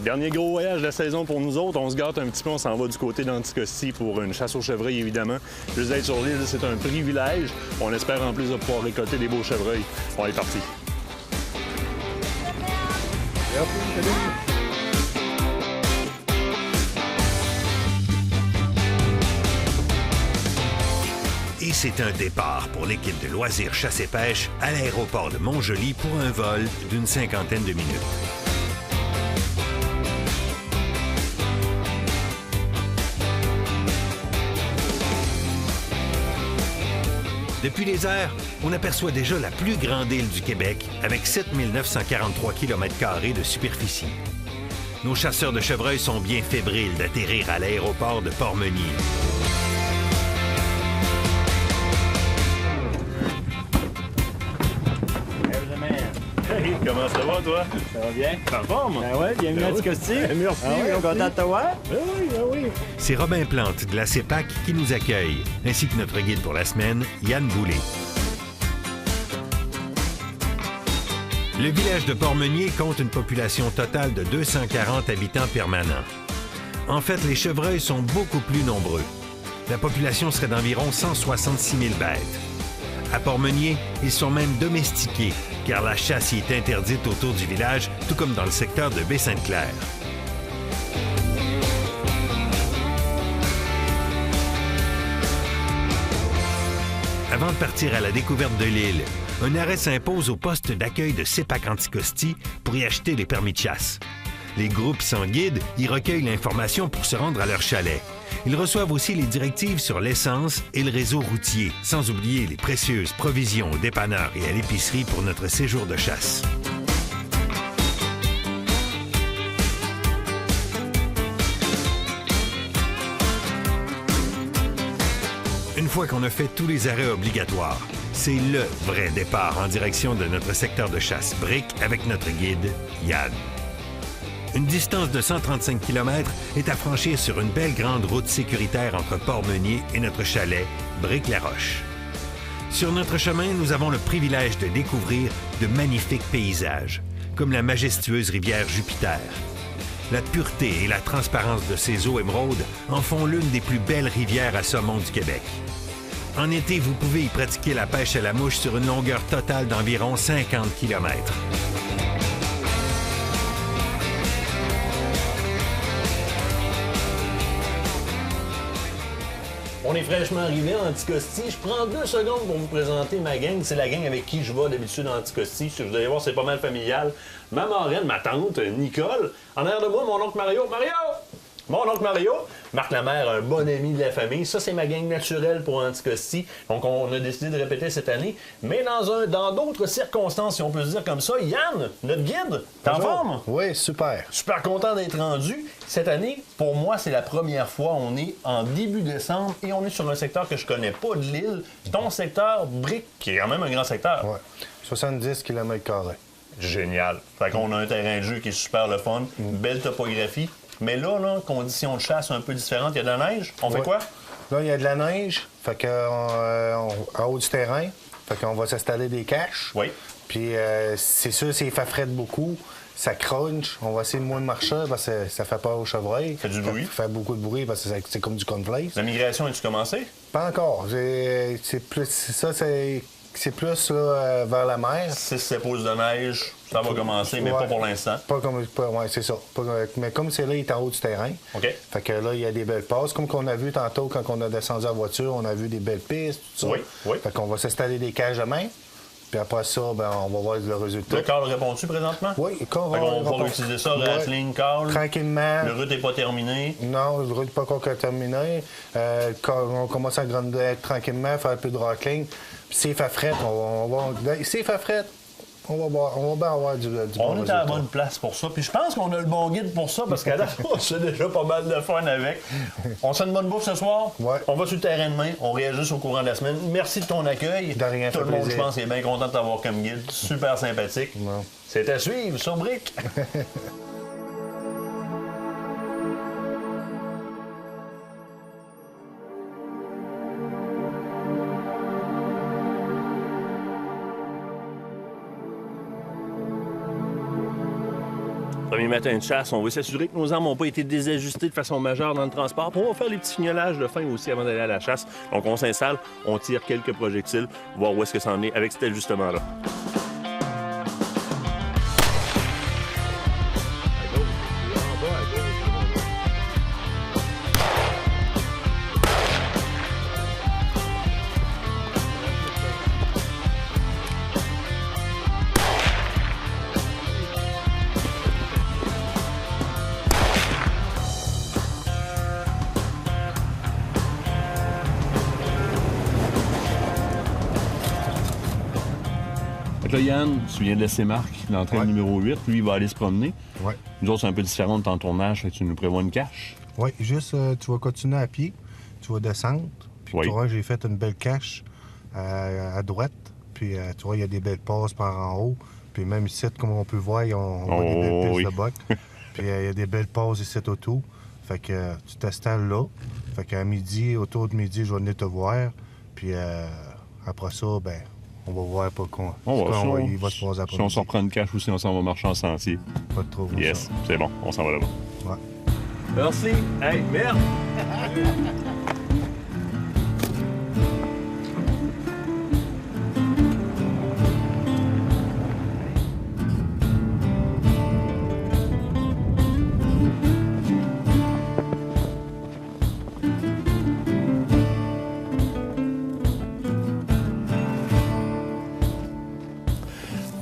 dernier gros voyage de la saison pour nous autres. On se gâte un petit peu, on s'en va du côté d'Anticosti pour une chasse aux chevreuils, évidemment. Juste d'être sur l'île, c'est un privilège. On espère en plus de pouvoir récolter des beaux chevreuils. On est parti. Et c'est un départ pour l'équipe de loisirs chasse et pêche à l'aéroport de Montjoly pour un vol d'une 50aine de minutes. Depuis les airs, on aperçoit déjà la plus grande île du Québec avec 7 943 km² de superficie. Nos chasseurs de chevreuils sont bien fébriles d'atterrir à l'aéroport de Port-Meunier. Hey, comment ça va, toi? Ça va bien? T'es en forme? Ben ouais, bienvenue à Anticosti. Merci. Content de te voir? Ben oui, ben oui. C'est Robin Plante de la CEPAC qui nous accueille, ainsi que notre guide pour la semaine, Yann Boulay. Le village de Port-Meunier compte une population totale de 240 habitants permanents. En fait, les chevreuils sont beaucoup plus nombreux. La population serait d'environ 166 000 bêtes. À Port-Meunier, ils sont même domestiqués, car la chasse y est interdite autour du village, tout comme dans le secteur de Baie-Sainte-Claire. Avant de partir à la découverte de l'île, un arrêt s'impose au poste d'accueil de CEPAC Anticosti pour y acheter des permis de chasse. Les groupes sans guide y recueillent l'information pour se rendre à leur chalet. Ils reçoivent aussi les directives sur l'essence et le réseau routier, sans oublier les précieuses provisions aux dépanneurs et à l'épicerie pour notre séjour de chasse. Une fois qu'on a fait tous les arrêts obligatoires, c'est le vrai départ en direction de notre secteur de chasse Brick avec notre guide, Yann. Une distance de 135 km est à franchir sur une belle grande route sécuritaire entre Port-Meunier et notre chalet, Brick-la-Roche. Sur notre chemin, nous avons le privilège de découvrir de magnifiques paysages, comme la majestueuse rivière Jupiter. La pureté et la transparence de ses eaux émeraudes en font l'une des plus belles rivières à saumon du Québec. En été, vous pouvez y pratiquer la pêche à la mouche sur une longueur totale d'environ 50 km. On est fraîchement arrivé à Anticosti. Je prends 2 secondes pour vous présenter ma gang. C'est la gang avec qui je vais d'habitude à Anticosti. Vous allez voir, c'est pas mal familial. Ma marraine, ma tante, Nicole. En arrière de moi, mon oncle Mario. Mario! Mon oncle Mario. Marc Lamère, un bon ami de la famille. Ça, c'est ma gang naturelle pour Anticosti. Donc, on a décidé de répéter cette année. Mais dans d'autres circonstances, si on peut se dire comme ça, Yann, notre guide, t'es en forme? Oui, super. Super content d'être rendu. Cette année, pour moi, c'est la première fois. On est en début décembre et on est sur un secteur que je connais pas de l'île. Ton secteur, Brick, qui est quand même un grand secteur. Oui, 70 km². Génial. Fait qu'on a un terrain de jeu qui est super le fun. Belle topographie. Mais là, conditions de chasse un peu différentes. Il y a de la neige. On fait quoi? Là, il y a de la neige. Fait en haut du terrain. Fait qu'on va s'installer des caches. Oui. Puis c'est sûr, ça fafrette beaucoup. Ça crunch. On va essayer de moins marcher parce que ça fait peur aux chevreuils. Ça fait du bruit. Ça fait beaucoup de bruit parce que c'est comme du cornflakes. La migration, as-tu commencé? Pas encore. C'est plus là, vers la mer. 6-7 pouces de neige, ça va commencer, mais pas pour l'instant. Oui, c'est ça. Mais comme c'est là, il est en haut du terrain. OK. Fait que là, il y a des belles passes. Comme qu'on a vu tantôt quand on a descendu en voiture, on a vu des belles pistes, tout ça. Oui, oui. Fait qu'on va s'installer des cages demain. Puis après ça, on va voir le résultat. Le call répond-tu présentement? Oui, le call on va utiliser ça, Rattling, call. Tranquillement. Le route n'est pas terminé. Non, le route n'est pas encore terminé. On commence à grandir tranquillement, faire un peu de rattling. Puis s'il fait fret, s'il fait fret, on va bien avoir du bon On est résultat. à la bonne place pour ça. Puis je pense qu'on a le bon guide pour ça, parce qu'à la fois, c'est déjà pas mal de fun avec. On se fait une bonne bouffe ce soir. Ouais. On va sur le terrain demain. On réagit au courant de la semaine. Merci de ton accueil. De rien, tout le fait monde, plaisir. je pense, est bien content de t'avoir comme guide. Super sympathique. Non. C'est à suivre sur Brick. Premier matin de chasse, on va s'assurer que nos armes n'ont pas été désajustées de façon majeure dans le transport. Puis on va faire les petits signalages de fin aussi avant d'aller à la chasse. Donc on s'installe, on tire quelques projectiles, voir où est-ce que ça en est avec cet ajustement-là. Là, Yann, tu viens de laisser Marc, l'entraîne numéro 8. Lui, il va aller se promener. Oui. Nous autres, c'est un peu différent de ton tournage. Tu nous prévois une cache. Oui, juste, tu vas continuer à pied, tu vas descendre, puis tu vois, j'ai fait une belle cache à droite, puis tu vois, il y a des belles passes par en haut, puis même ici, comme on peut voir, on voit des belles pistes de boc, puis il y a des belles passes ici autour. Fait que tu t'installes là. Fait qu'à midi, autour de midi, je vais venir te voir, puis après ça, ben on va voir pas quoi. Il va se passer après. Si on s'en prend une cache ou si on s'en va marcher en sentier. Pas de trouble. Yes, c'est bon, on s'en va là-bas. Ouais. Merci. Hey, merde!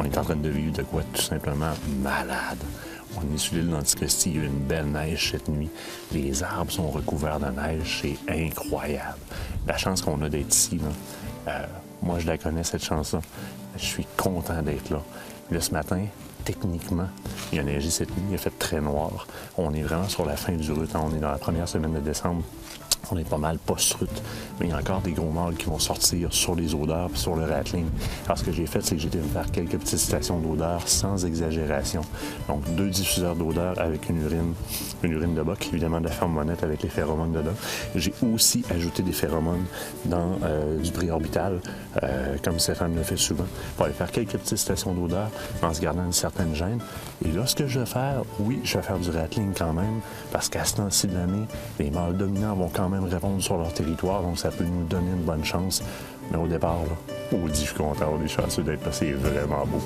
On est en train de vivre de quoi tout simplement malade. On est sur l'île d'Anticosti, il y a eu une belle neige cette nuit. Les arbres sont recouverts de neige, c'est incroyable. La chance qu'on a d'être ici, là, moi je la connais cette chance-là. Je suis content d'être là. Là, ce matin, techniquement, il a neigé cette nuit, il a fait très noir. On est vraiment sur la fin du rut, on est dans la première semaine de décembre. On est pas mal post-rut, mais il y a encore des gros mâles qui vont sortir sur les odeurs et sur le rattling. Alors, ce que j'ai fait, c'est que j'ai été faire quelques petites stations d'odeur sans exagération. Donc, 2 diffuseurs d'odeur avec une urine de boc, évidemment de la phéromonette avec les phéromones dedans. J'ai aussi ajouté des phéromones dans du préorbital, comme Stéphane le fait souvent, pour aller faire quelques petites stations d'odeur en se gardant une certaine gêne. Et là, ce que je vais faire, oui, je vais faire du rattling quand même, parce qu'à ce temps-ci de l'année, les mâles dominants vont quand même répondre sur leur territoire, donc ça peut nous donner une bonne chance. Mais au départ, là, je suis content, on est chanceux d'être là, c'est vraiment beau.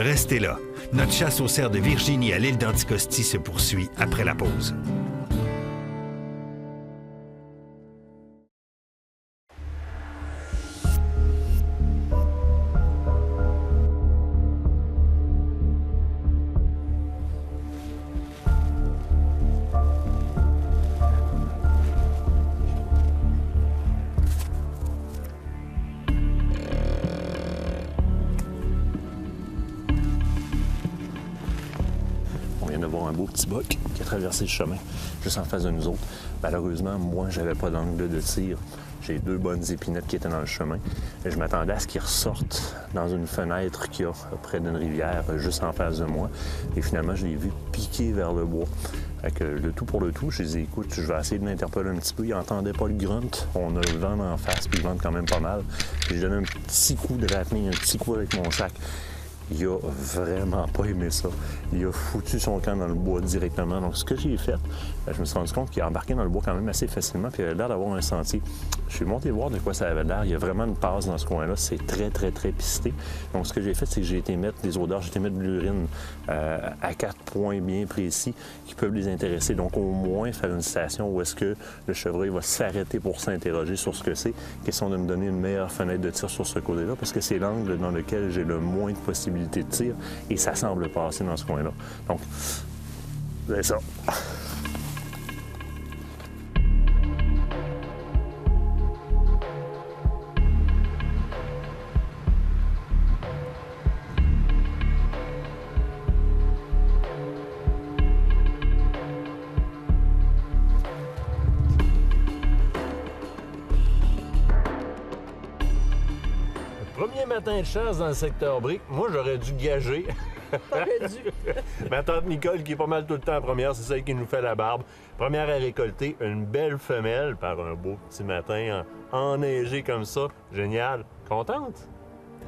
Restez là. Notre chasse au cerf de Virginie à l'île d'Anticosti se poursuit après la pause. Un beau petit boc qui a traversé le chemin juste en face de nous autres. Malheureusement, moi, j'avais pas d'angle de tir. J'ai 2 bonnes épinettes qui étaient dans le chemin. Et je m'attendais à ce qu'ils ressortent dans une fenêtre qu'il y a près d'une rivière juste en face de moi. Et finalement, je l'ai vu piquer vers le bois. Fait que le tout pour le tout, je dis écoute, je vais essayer de l'interpeller un petit peu. Il n'entendait pas le grunt. On a le vent en face, puis il vente quand même pas mal. J'ai donné un petit coup de rattling, un petit coup avec mon sac. Il a vraiment pas aimé ça. Il a foutu son camp dans le bois directement. Donc, ce que j'ai fait, je me suis rendu compte qu'il a embarqué dans le bois quand même assez facilement, puis il avait l'air d'avoir un sentier. Je suis monté voir de quoi ça avait l'air. Il y a vraiment une passe dans ce coin-là. C'est très, très, très pisté. Donc, ce que j'ai fait, c'est que j'ai été mettre des odeurs, j'ai été mettre de l'urine à 4 points bien précis qui peuvent les intéresser. Donc, au moins, faire une station où est-ce que le chevreuil va s'arrêter pour s'interroger sur ce que c'est. Question de me donner une meilleure fenêtre de tir sur ce côté-là, parce que c'est l'angle dans lequel j'ai le moins de possibilités de tir et ça semble passer dans ce coin-là. Donc, c'est ça. Premier matin de chasse dans le secteur brique, moi, j'aurais dû gager. T'aurais dû. Ma tante Nicole, qui est pas mal tout le temps en première, c'est celle qui nous fait la barbe. Première à récolter une belle femelle par un beau petit matin enneigé comme ça. Génial. Contente?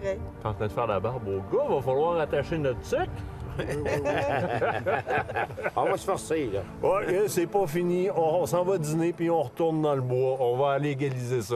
Très. T'es en train de faire la barbe au gars, va falloir attacher notre sucre. On va se forcer, là. Ouais, c'est pas fini. On s'en va dîner, puis on retourne dans le bois. On va aller égaliser ça.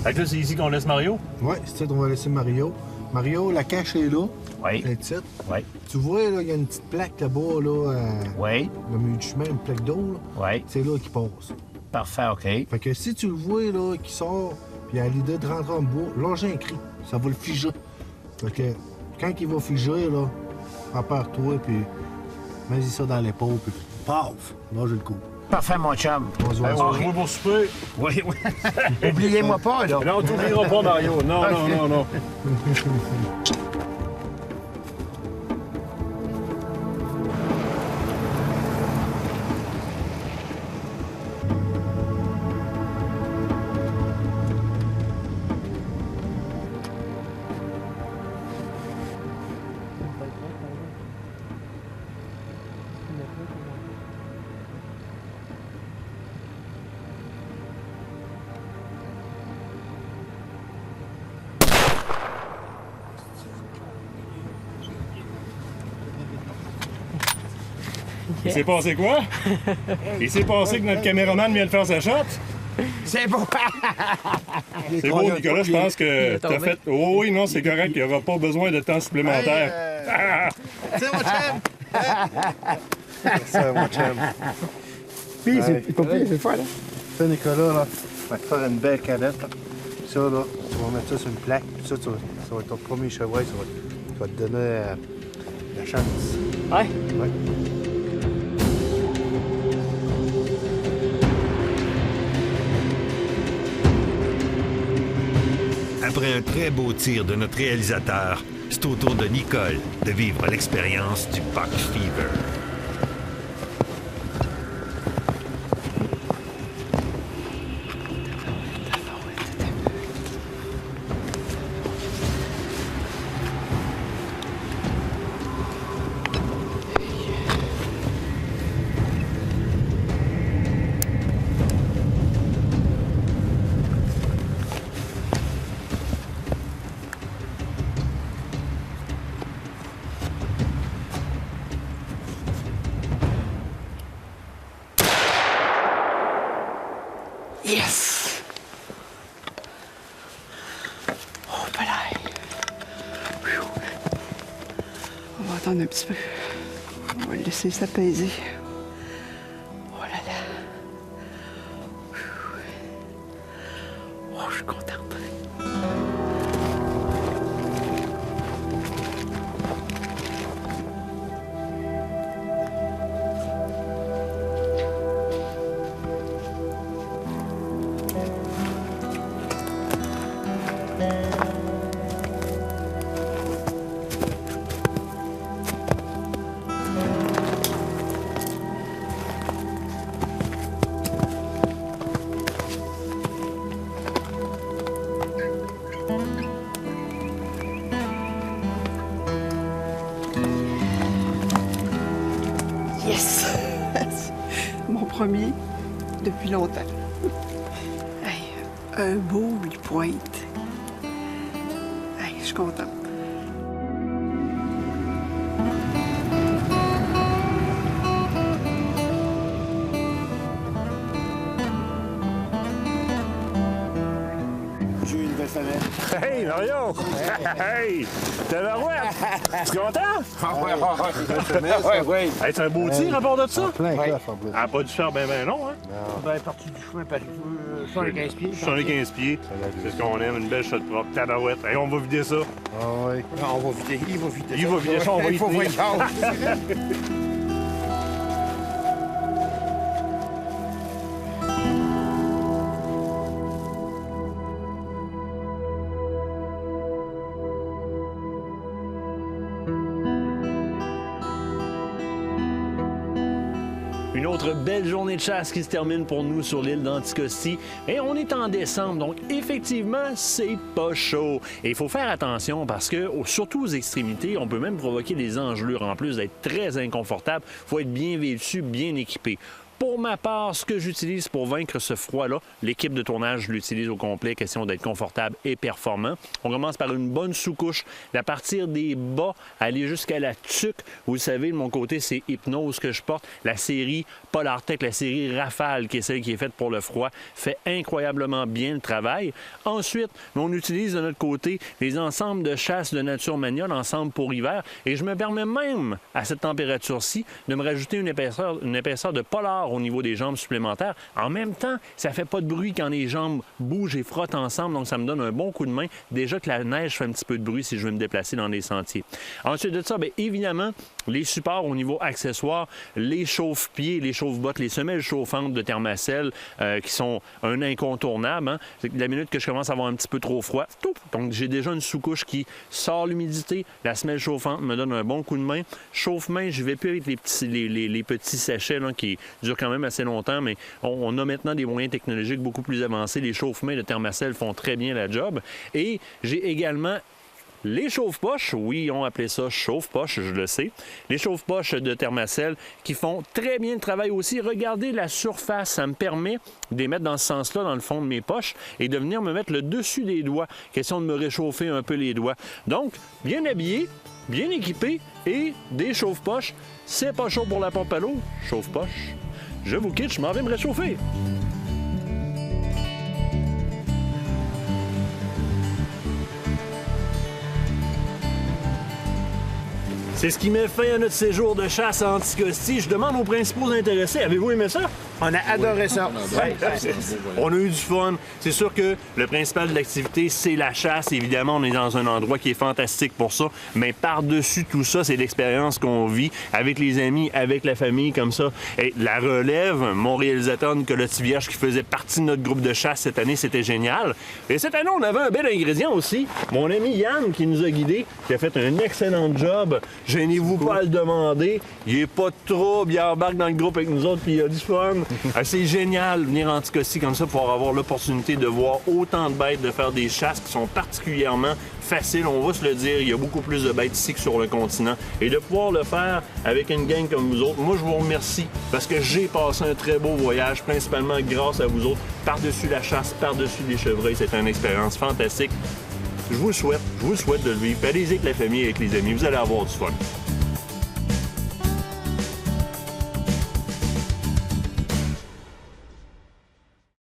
Fait que là, c'est ici qu'on laisse Mario? Oui, c'est ça, on va laisser Mario. Mario, la cache est là. Oui. Elle est petite. Oui. Tu vois, là, il y a une petite plaque là-bas, là, Oui. au milieu du chemin, une plaque d'eau, là. Oui. C'est là qu'il passe. Parfait, OK. Fait que si tu le vois, là, qui sort, puis à l'idée de rentrer en bois, lâche un cri. Ça va le figer. Fait que quand il va figer, là, prépare-toi, puis mets-y ça dans l'épaule, puis paf, lâche le coup. Parfait, mon chum. On se voit On ça. se voit pour souper. Oui, oui. Oubliez-moi pas, là. Non, on t'oubliera pas, Mario. Non, non, non, non. Il s'est passé quoi? Il s'est passé que notre caméraman vient de faire sa shot? C'est beau. C'est beau, Nicolas, je pense que t'as fait... Oh oui, non, c'est correct, il n'y aura pas besoin de temps supplémentaire. C'est mon chum! C'est mon chum. Puis, c'est fort, là. Ça, Nicolas, là, va te faire une belle canette. Là. Ça, là, tu vas mettre ça sur une plaque. Puis ça, ça va être ton premier chevreuil. Ça va te donner la chance. Ouais. Ouais. Après un très beau tir de notre réalisateur, c'est au tour de Nicole de vivre l'expérience du Buck Fever. Yes! Oh, palais. On va attendre un petit peu. On va le laisser s'apaiser. Oh là là. Oh, je suis contente. Yes! Mon premier depuis longtemps. Hey, un beau lui pointe. Hey, je suis contente. J'ai eu une belle femelle. Hey, Mario! Hey! T'es la rouette! Tu es content? Oui. Hey, c'est un beau tir à bord de ça? Plein Ouais. coffre en plus. Elle a pas dû faire bien long, hein? Ben, parti du chemin parce que je 75 pieds. 75 pieds. C'est ce qu'on aime, une belle shot propre. Tabarouette. Hey, on va vider ça. Ah oui. On va vider, il va vider. Il va vider ça, on va y Il faut tenir. voir. Une autre belle journée de chasse qui se termine pour nous sur l'île d'Anticosti. Et on est en décembre, donc effectivement, c'est pas chaud. Et il faut faire attention parce que, surtout aux extrémités, on peut même provoquer des engelures en plus d'être très inconfortable. Il faut être bien vêtu, bien équipé. Pour ma part, ce que j'utilise pour vaincre ce froid-là, l'équipe de tournage l'utilise au complet, question d'être confortable et performant. On commence par une bonne sous-couche, à partir des bas, aller jusqu'à la tuque. Vous le savez, de mon côté, c'est Hypnose que je porte. La série Polartec, la série Rafale, qui est celle qui est faite pour le froid, fait incroyablement bien le travail. Ensuite, on utilise de notre côté les ensembles de chasse de Nature Mania, l'ensemble pour hiver. Et je me permets même, à cette température-ci, de me rajouter une épaisseur de polar au niveau des jambes supplémentaires. En même temps, ça fait pas de bruit quand les jambes bougent et frottent ensemble, donc ça me donne un bon coup de main. Déjà que la neige fait un petit peu de bruit si je veux me déplacer dans des sentiers. Ensuite de ça, bien évidemment, les supports au niveau accessoires, les chauffe-pieds, les chauffe-bottes, les semelles chauffantes de Thermacell qui sont un incontournable. Hein. La minute que je commence à avoir un petit peu trop froid, donc j'ai déjà une sous-couche qui sort l'humidité. La semelle chauffante me donne un bon coup de main. Chauffe-main, je vais plus avec les petits sachets là, qui durent quand même assez longtemps, mais on a maintenant des moyens technologiques beaucoup plus avancés. Les chauffe-mains de Thermacell font très bien la job. Et j'ai également les chauffe-poches, oui, ils ont appelé ça chauffe-poche, je le sais. Les chauffe-poches de Thermacell qui font très bien le travail aussi. Regardez la surface, ça me permet de les mettre dans ce sens-là, dans le fond de mes poches, et de venir me mettre le dessus des doigts. Question de me réchauffer un peu les doigts. Donc, bien habillé, bien équipé et des chauffe-poches. C'est pas chaud pour la pompe à l'eau, chauffe-poche. Je vous quitte, je m'en vais me réchauffer. C'est ce qui met fin à notre séjour de chasse à Anticosti. Je demande aux principaux intéressés, avez-vous aimé ça? On a adoré ça. Ouais, on a eu du fun. C'est sûr que le principal de l'activité, c'est la chasse. Évidemment, on est dans un endroit qui est fantastique pour ça. Mais par-dessus tout ça, c'est l'expérience qu'on vit avec les amis, avec la famille, comme ça. Et la relève, mon réalisateur Nicolas Tivierge, qui faisait partie de notre groupe de chasse cette année, c'était génial. Et cette année, on avait un bel ingrédient aussi. Mon ami Yann, qui nous a guidés, qui a fait un excellent job. Gênez-vous pas à le demander. Il est pas de trouble. Il embarque dans le groupe avec nous autres, puis il a du fun. C'est génial de venir en Anticosti comme ça pour avoir l'opportunité de voir autant de bêtes, de faire des chasses qui sont particulièrement faciles. On va se le dire, il y a beaucoup plus de bêtes ici que sur le continent. Et de pouvoir le faire avec une gang comme vous autres, moi, je vous remercie parce que j'ai passé un très beau voyage, principalement grâce à vous autres, par-dessus la chasse, par-dessus les chevreuils. C'est une expérience fantastique. Je vous le souhaite de le vivre. Allez-y avec la famille et avec les amis. Vous allez avoir du fun.